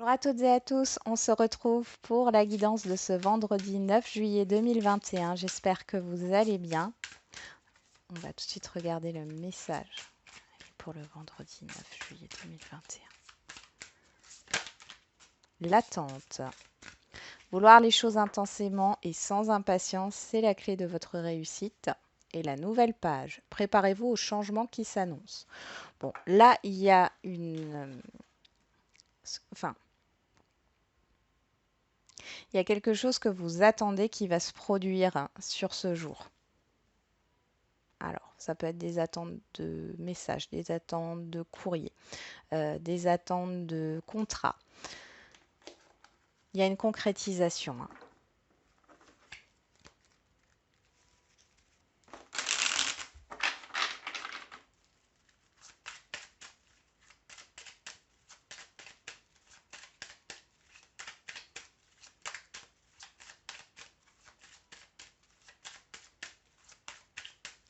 Bonjour à toutes et à tous, on se retrouve pour la guidance de ce vendredi 9 juillet 2021. J'espère que vous allez bien. On va tout de suite regarder le message pour le vendredi 9 juillet 2021. L'attente. Vouloir les choses intensément et sans impatience, c'est la clé de votre réussite. Et la nouvelle page. Préparez-vous au changement qui s'annonce. Bon, là, il y a Enfin, il y a quelque chose que vous attendez qui va se produire sur ce jour. Alors, ça peut être des attentes de messages, des attentes de courrier, des attentes de contrat. Il y a une concrétisation, hein.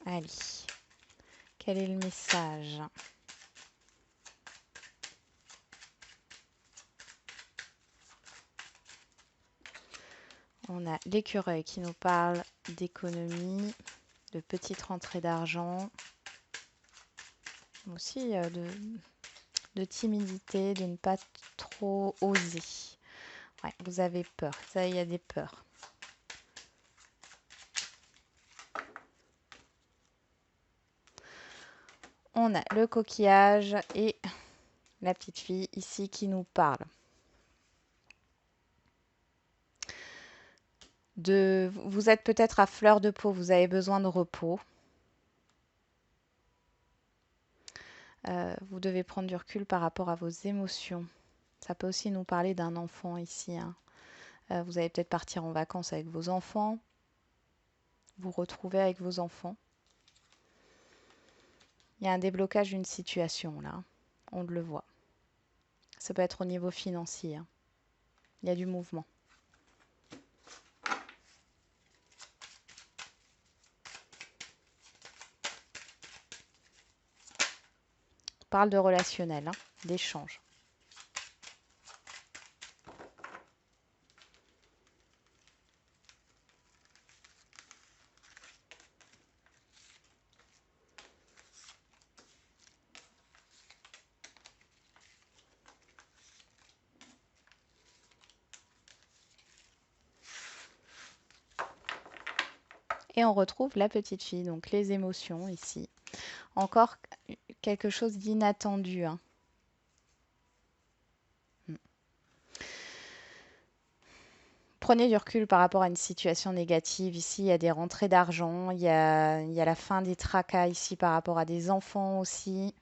Allez, quel est le message? On a l'écureuil qui nous parle d'économie, de petites rentrées d'argent, aussi de timidité, de ne pas trop oser. Ouais, vous avez peur, ça, il y a des peurs. On a le coquillage et la petite fille ici qui nous parle. Vous êtes peut-être à fleur de peau, vous avez besoin de repos. Vous devez prendre du recul par rapport à vos émotions. Ça peut aussi nous parler d'un enfant ici, hein. Vous allez peut-être partir en vacances avec vos enfants, vous retrouver avec vos enfants. Il y a un déblocage d'une situation là, on le voit. Ça peut être au niveau financier, hein. Il y a du mouvement. On parle de relationnel, hein, d'échange. Et on retrouve la petite fille, donc les émotions ici. Encore quelque chose d'inattendu, hein. Prenez du recul par rapport à une situation négative. Ici, il y a des rentrées d'argent, il y a la fin des tracas ici par rapport à des enfants aussi.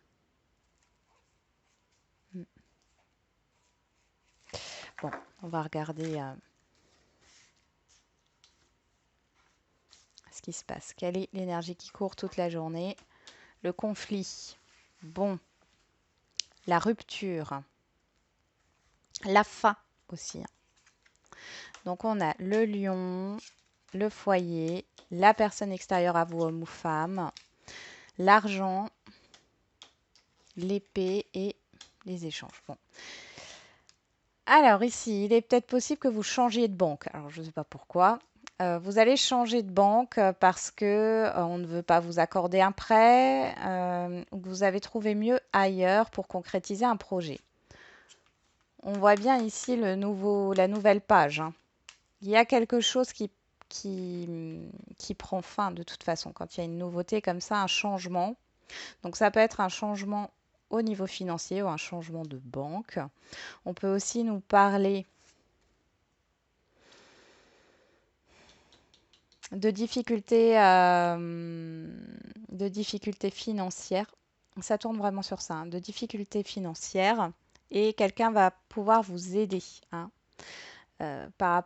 Bon, on va regarder ce qui se passe. Quelle est l'énergie qui court toute la journée? Le conflit. Bon, la rupture. La fin aussi, hein. Donc on a le lion, le foyer, la personne extérieure à vous, homme ou femme, l'argent, l'épée et les échanges. Bon. Alors ici, il est peut-être possible que vous changiez de banque. Alors je ne sais pas pourquoi. Vous allez changer de banque parce que on ne veut pas vous accorder un prêt ou que vous avez trouvé mieux ailleurs pour concrétiser un projet. On voit bien ici la nouvelle page, hein. Il y a quelque chose qui prend fin de toute façon quand il y a une nouveauté comme ça, un changement. Donc ça peut être un changement au niveau financier ou un changement de banque. On peut aussi nous parler de difficultés financières. Ça tourne vraiment sur ça, hein, de difficultés financières. Et quelqu'un va pouvoir vous aider, hein, par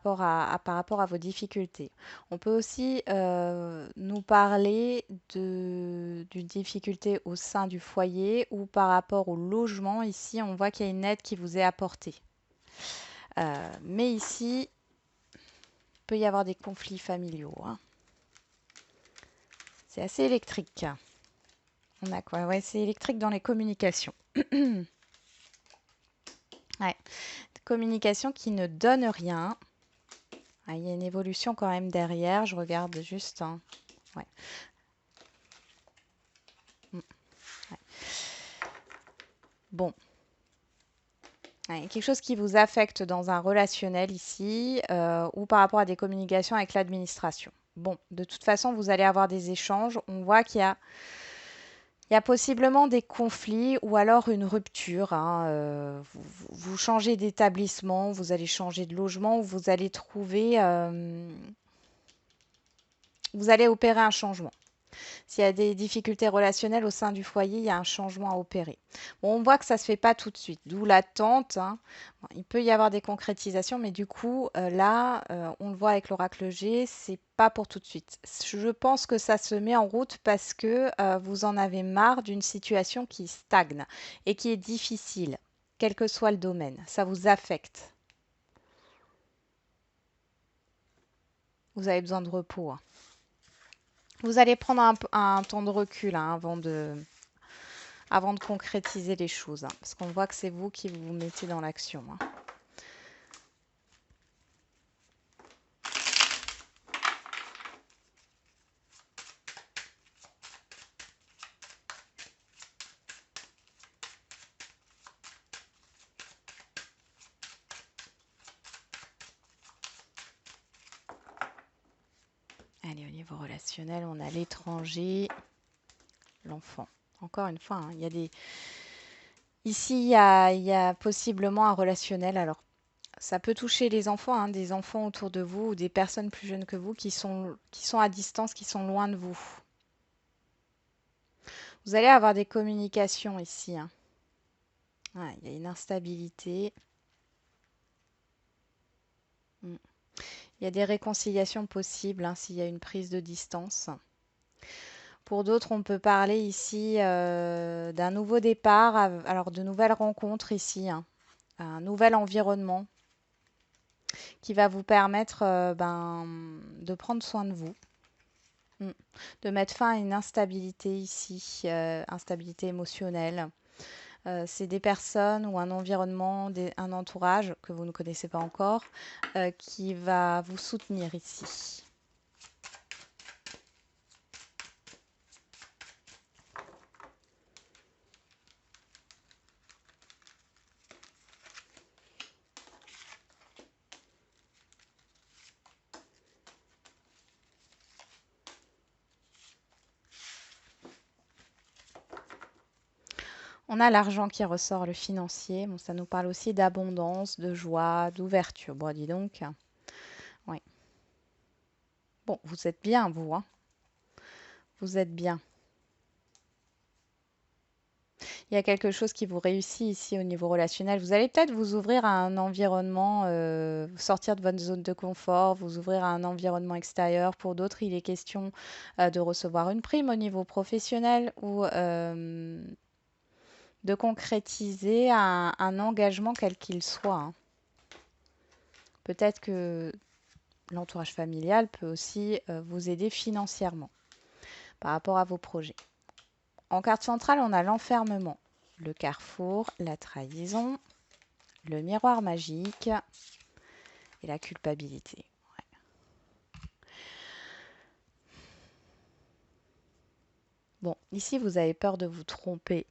rapport à vos difficultés. On peut aussi nous parler d'une difficulté au sein du foyer ou par rapport au logement. Ici, on voit qu'il y a une aide qui vous est apportée. Mais ici, il peut y avoir des conflits familiaux, hein. C'est assez électrique. On a quoi? Ouais, c'est électrique dans les communications. Ouais. Communication qui ne donne rien. Ah, il y a une évolution quand même derrière. Je regarde juste, hein. Ouais. Mm, ouais. Bon. Ouais, quelque chose qui vous affecte dans un relationnel ici ou par rapport à des communications avec l'administration. Bon, de toute façon, vous allez avoir des échanges. On voit qu'il y a possiblement des conflits ou alors une rupture, hein. Vous changez d'établissement, vous allez changer de logement ou vous allez trouver, vous allez opérer un changement. S'il y a des difficultés relationnelles au sein du foyer, il y a un changement à opérer. Bon, on voit que ça ne se fait pas tout de suite, d'où l'attente, hein. Bon, il peut y avoir des concrétisations, mais du coup, là, on le voit avec l'oracle G, c'est pas pour tout de suite. Je pense que ça se met en route parce que vous en avez marre d'une situation qui stagne et qui est difficile, quel que soit le domaine. Ça vous affecte. Vous avez besoin de repos, hein. Vous allez prendre un temps de recul, hein, avant de concrétiser les choses, hein, parce qu'on voit que c'est vous qui vous mettez dans l'action, hein. Allez, au niveau relationnel, on a l'étranger, l'enfant. Encore une fois, hein, ici, il y a possiblement un relationnel. Alors, ça peut toucher les enfants, hein, des enfants autour de vous ou des personnes plus jeunes que vous qui sont à distance, qui sont loin de vous. Vous allez avoir des communications ici, hein. Ouais, il y a une instabilité. Mm. Il y a des réconciliations possibles, hein, s'il y a une prise de distance. Pour d'autres, on peut parler ici d'un nouveau départ, alors de nouvelles rencontres ici, hein, un nouvel environnement qui va vous permettre de prendre soin de vous, mm, de mettre fin à une instabilité ici, instabilité émotionnelle. C'est des personnes ou un environnement, un entourage que vous ne connaissez pas encore, qui va vous soutenir ici. On a l'argent qui ressort, le financier. Bon, ça nous parle aussi d'abondance, de joie, d'ouverture. Bon, dis donc. Oui. Bon, vous êtes bien, vous, hein. Vous êtes bien. Il y a quelque chose qui vous réussit ici au niveau relationnel. Vous allez peut-être vous ouvrir à un environnement, sortir de votre zone de confort, vous ouvrir à un environnement extérieur. Pour d'autres, il est question de recevoir une prime au niveau professionnel ou de concrétiser un engagement quel qu'il soit, hein. Peut-être que l'entourage familial peut aussi vous aider financièrement par rapport à vos projets. En carte centrale, on a l'enfermement, le carrefour, la trahison, le miroir magique et la culpabilité. Ouais. Bon, ici, vous avez peur de vous tromper.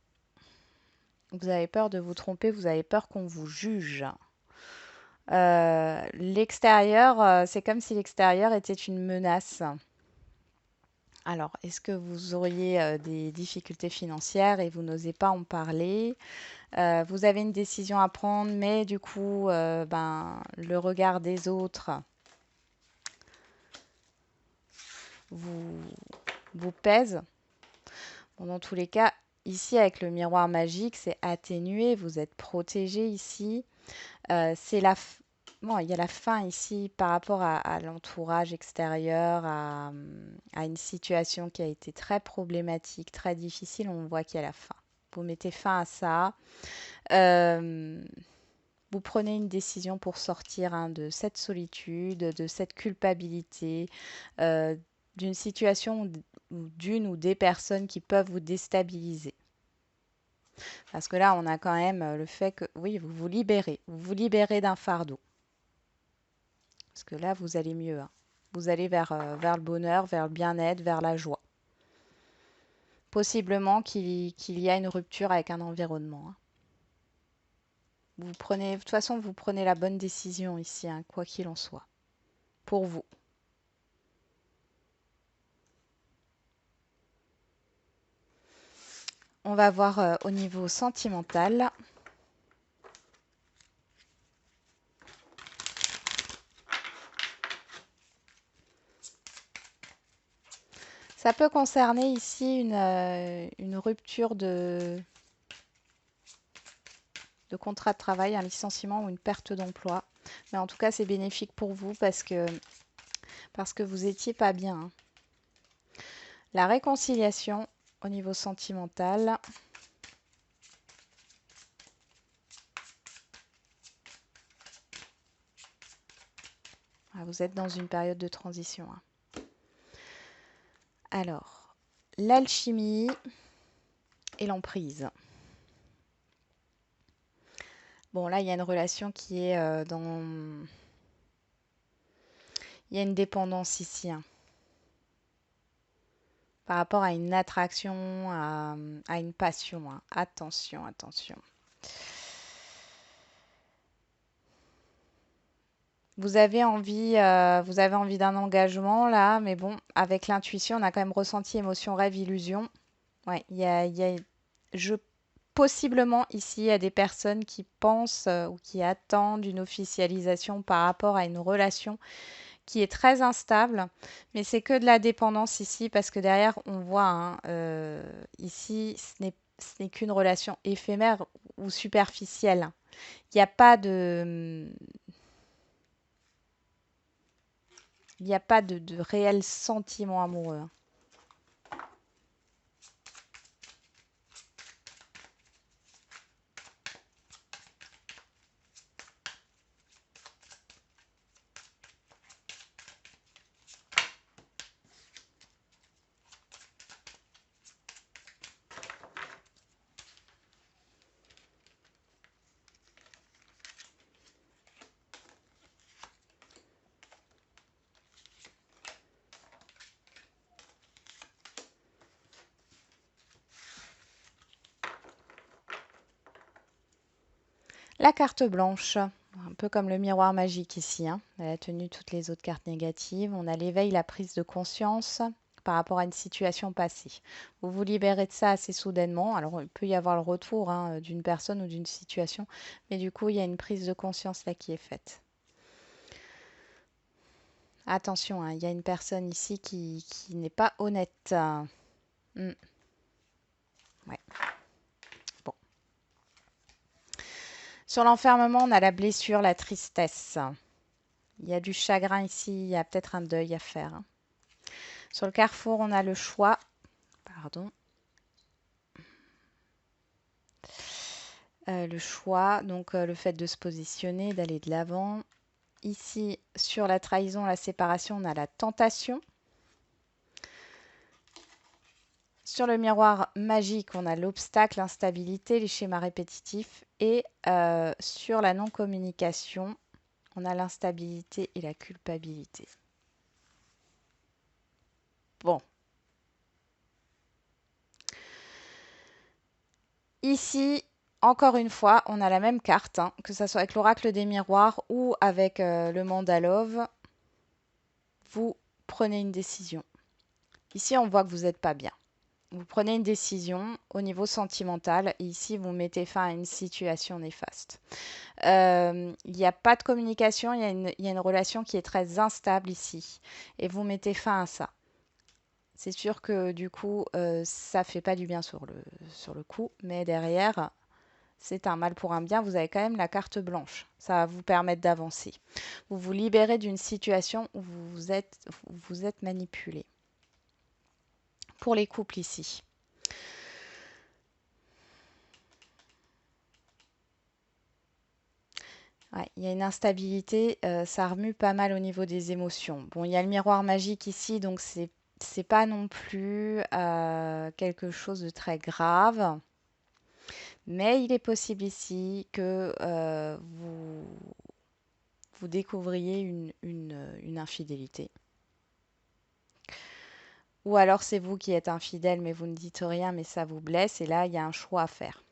Vous avez peur de vous tromper, vous avez peur qu'on vous juge. L'extérieur, c'est comme si l'extérieur était une menace. Alors, est-ce que vous auriez des difficultés financières et vous n'osez pas en parler? Vous avez une décision à prendre, mais du coup, le regard des autres vous, vous pèse. Bon, dans tous les cas, ici, avec le miroir magique, c'est atténué, vous êtes protégé ici. C'est bon, il y a la fin ici par rapport à l'entourage extérieur, à une situation qui a été très problématique, très difficile. On voit qu'il y a la fin. Vous mettez fin à ça. Euh, Vous prenez une décision pour sortir, hein, de cette solitude, de cette culpabilité, euh, d'une situation ou d'une ou des personnes qui peuvent vous déstabiliser. Parce que là, on a quand même le fait que, oui, vous vous libérez d'un fardeau. Parce que là, vous allez mieux, hein. Vous allez vers le bonheur, vers le bien-être, vers la joie. Possiblement qu'il y a une rupture avec un environnement, hein. De toute façon, vous prenez la bonne décision ici, hein, quoi qu'il en soit, pour vous. On va voir au niveau sentimental. Ça peut concerner ici une rupture de contrat de travail, un licenciement ou une perte d'emploi. Mais en tout cas, c'est bénéfique pour vous parce que vous n'étiez pas bien, hein. La réconciliation au niveau sentimental. Ah, vous êtes dans une période de transition, hein. Alors, l'alchimie et l'emprise. Bon, là, il y a une relation qui est dans... Il y a une dépendance ici, hein, par rapport à une attraction, à une passion, hein. Attention, attention. Vous avez envie d'un engagement là, mais bon, avec l'intuition, on a quand même ressenti émotion, rêve, illusion. Ouais, je, possiblement ici, il y a des personnes qui pensent ou qui attendent une officialisation par rapport à une relation qui est très instable, mais c'est que de la dépendance ici parce que derrière, on voit, hein, ici, ce n'est qu'une relation éphémère ou superficielle. Il n'y a pas de réel sentiment amoureux, hein. La carte blanche, un peu comme le miroir magique ici, hein. Elle a tenu toutes les autres cartes négatives. On a l'éveil, la prise de conscience par rapport à une situation passée. Vous vous libérez de ça assez soudainement. Alors, il peut y avoir le retour, hein, d'une personne ou d'une situation, mais du coup, il y a une prise de conscience là qui est faite. Attention, hein, il y a une personne ici qui n'est pas honnête. Hmm, ouais. Bon. Sur l'enfermement, on a la blessure, la tristesse. Il y a du chagrin ici, il y a peut-être un deuil à faire, hein. Sur le carrefour, on a le choix. Pardon. Le choix, donc le fait de se positionner, d'aller de l'avant. Ici, sur la trahison, la séparation, on a la tentation. Sur le miroir magique, on a l'obstacle, l'instabilité, les schémas répétitifs. Et sur la non-communication, on a l'instabilité et la culpabilité. Bon. Ici, encore une fois, on a la même carte, hein, que ce soit avec l'oracle des miroirs ou avec le mandalove. Vous prenez une décision. Ici, on voit que vous n'êtes pas bien. Vous prenez une décision au niveau sentimental et ici, vous mettez fin à une situation néfaste. Il n'y a pas de communication, il y a une relation qui est très instable ici et vous mettez fin à ça. C'est sûr que du coup, ça ne fait pas du bien sur le coup, mais derrière, c'est un mal pour un bien. Vous avez quand même la carte blanche. Ça va vous permettre d'avancer. Vous vous libérez d'une situation où vous êtes manipulé. Pour les couples ici. Ouais, il y a une instabilité, ça remue pas mal au niveau des émotions. Bon, il y a le miroir magique ici, donc c'est pas non plus quelque chose de très grave. Mais il est possible ici que vous découvriez une infidélité. Ou alors c'est vous qui êtes infidèle, mais vous ne dites rien, mais ça vous blesse. Et là, il y a un choix à faire.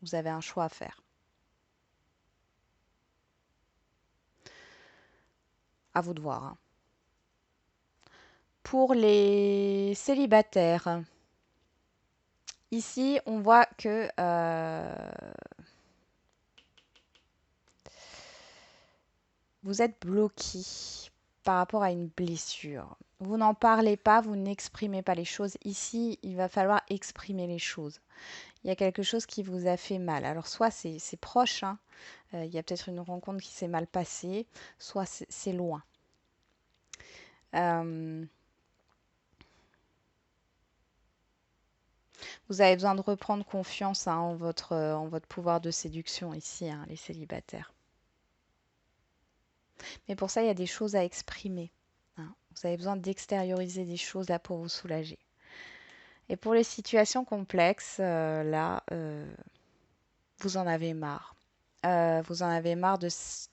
Vous avez un choix à faire. À vous de voir, hein. Pour les célibataires, ici, on voit que vous êtes bloqué par rapport à une blessure. Vous n'en parlez pas, vous n'exprimez pas les choses. Ici, il va falloir exprimer les choses. Il y a quelque chose qui vous a fait mal. Alors, soit c'est proche, hein, il y a peut-être une rencontre qui s'est mal passée, soit c'est loin. Euh, Vous avez besoin de reprendre confiance, hein, en votre pouvoir de séduction ici, hein, les célibataires. Mais pour ça, il y a des choses à exprimer, hein. Vous avez besoin d'extérioriser des choses là pour vous soulager. Et pour les situations complexes, là, vous en avez marre. Vous en avez marre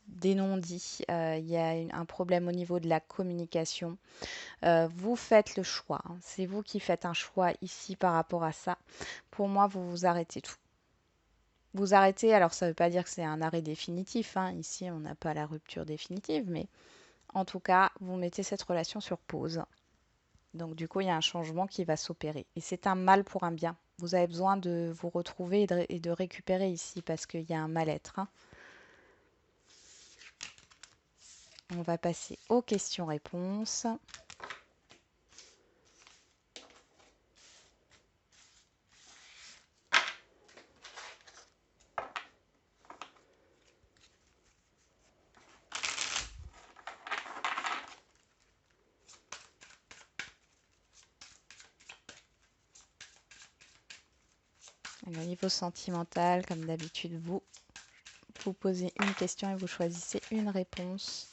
des non-dits. Il y a un problème au niveau de la communication. Vous faites le choix, hein. C'est vous qui faites un choix ici par rapport à ça. Pour moi, vous vous arrêtez tout. Vous arrêtez, alors ça ne veut pas dire que c'est un arrêt définitif, hein. Ici, on n'a pas la rupture définitive, mais en tout cas, vous mettez cette relation sur pause. Donc du coup, il y a un changement qui va s'opérer. Et c'est un mal pour un bien. Vous avez besoin de vous retrouver et de récupérer ici parce qu'il y a un mal-être, hein. On va passer aux questions-réponses. Au niveau sentimental, comme d'habitude, vous posez une question et vous choisissez une réponse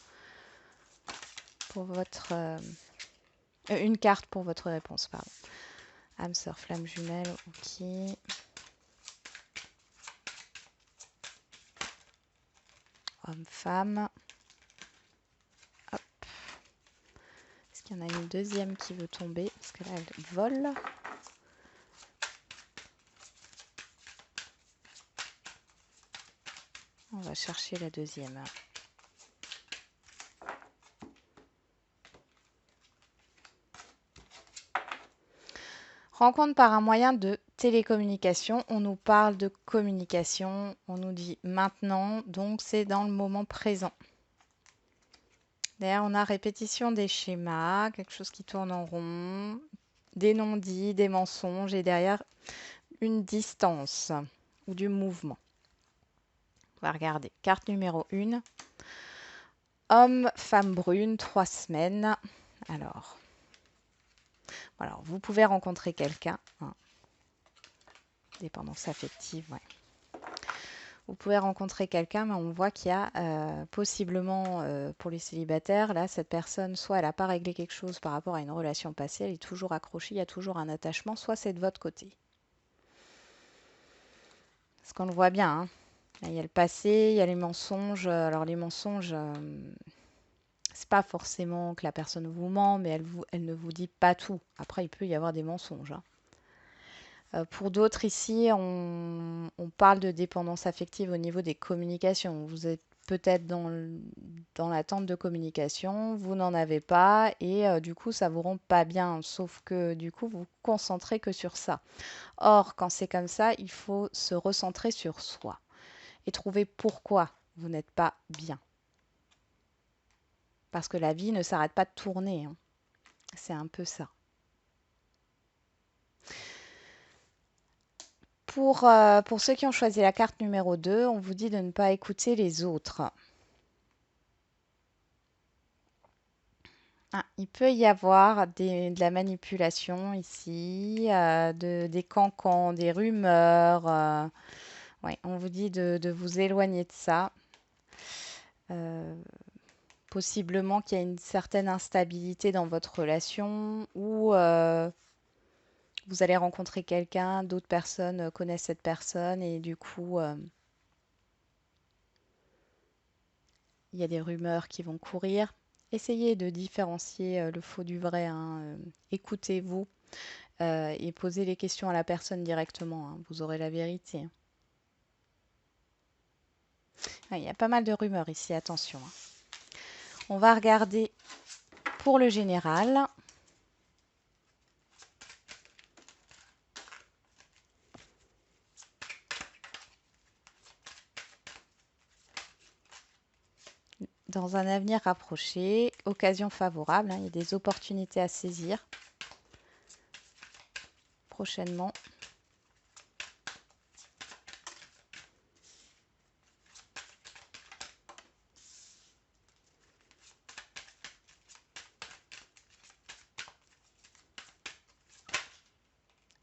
pour votre... une carte pour votre réponse, pardon. Âme, sœur, flamme jumelle, ok. Homme, femme. Hop. Est-ce qu'il y en a une deuxième qui veut tomber? Parce que là, elle vole. On va chercher la deuxième. Rencontre par un moyen de télécommunication. On nous parle de communication. On nous dit maintenant, donc c'est dans le moment présent. D'ailleurs, on a répétition des schémas, quelque chose qui tourne en rond, des non-dits, des mensonges et derrière une distance ou du mouvement. On va regarder. Carte numéro 1. Homme, femme brune, 3 semaines. Alors, vous pouvez rencontrer quelqu'un, hein. Dépendance affective, ouais. Vous pouvez rencontrer quelqu'un, mais on voit qu'il y a possiblement, pour les célibataires, là, cette personne, soit elle n'a pas réglé quelque chose par rapport à une relation passée, elle est toujours accrochée, il y a toujours un attachement, soit c'est de votre côté. Parce qu'on le voit bien, hein. Là, il y a le passé, il y a les mensonges. Alors les mensonges, c'est pas forcément que la personne vous ment, mais elle ne vous dit pas tout. Après, il peut y avoir des mensonges, hein. Pour d'autres ici, on parle de dépendance affective au niveau des communications. Vous êtes peut-être dans l'attente de communication, vous n'en avez pas et du coup, ça vous rend pas bien. Sauf que du coup, vous vous concentrez que sur ça. Or, quand c'est comme ça, il faut se recentrer sur soi et trouver pourquoi vous n'êtes pas bien. Parce que la vie ne s'arrête pas de tourner, hein. C'est un peu ça. Pour ceux qui ont choisi la carte numéro 2, on vous dit de ne pas écouter les autres. Ah, il peut y avoir de la manipulation ici, des cancans, des rumeurs. Ouais, on vous dit de vous éloigner de ça. Euh, Possiblement qu'il y a une certaine instabilité dans votre relation ou vous allez rencontrer quelqu'un, d'autres personnes connaissent cette personne et du coup, il y a des rumeurs qui vont courir. Essayez de différencier le faux du vrai, hein. Écoutez-vous et posez les questions à la personne directement, hein. Vous aurez la vérité. Ah, il y a pas mal de rumeurs ici, attention, hein. On va regarder pour le général. Dans un avenir rapproché, occasion favorable, hein, il y a des opportunités à saisir prochainement.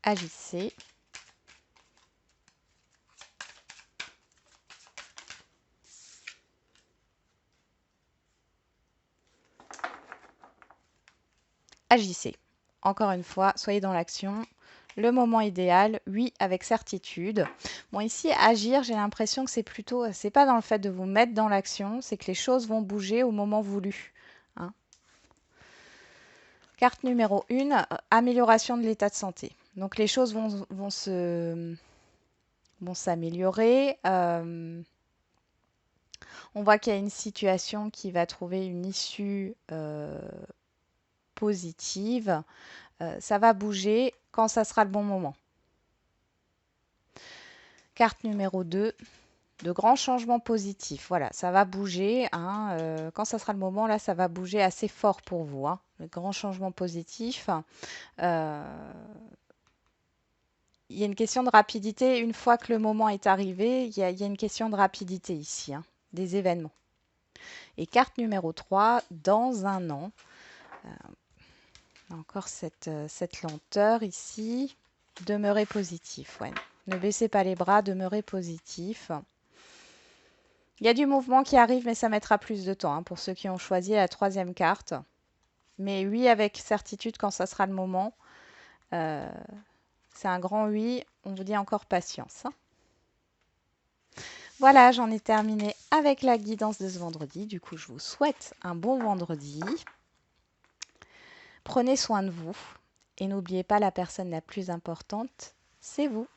Agissez. Agissez. Encore une fois, soyez dans l'action. Le moment idéal, oui, avec certitude. Bon, ici, agir, j'ai l'impression que c'est plutôt, c'est pas dans le fait de vous mettre dans l'action, c'est que les choses vont bouger au moment voulu, hein. Carte numéro 1, amélioration de l'état de santé. Donc les choses vont s'améliorer. On voit qu'il y a une situation qui va trouver une issue positive. Ça va bouger quand ça sera le bon moment. Carte numéro 2, de grands changements positifs. Voilà, ça va bouger, hein, quand ça sera le moment, là, ça va bouger assez fort pour vous, hein. De grands changements positifs. Il y a une question de rapidité. Une fois que le moment est arrivé, il y a une question de rapidité ici, hein, des événements. Et carte numéro 3, dans un an. Encore cette lenteur ici. Demeurez positif. Ouais. Ne baissez pas les bras, demeurez positif. Il y a du mouvement qui arrive, mais ça mettra plus de temps, hein, pour ceux qui ont choisi la 3e carte. Mais oui, avec certitude quand ça sera le moment. C'est un grand oui. On vous dit encore patience, hein. Voilà, j'en ai terminé avec la guidance de ce vendredi. Du coup, je vous souhaite un bon vendredi. Prenez soin de vous et n'oubliez pas, la personne la plus importante, c'est vous.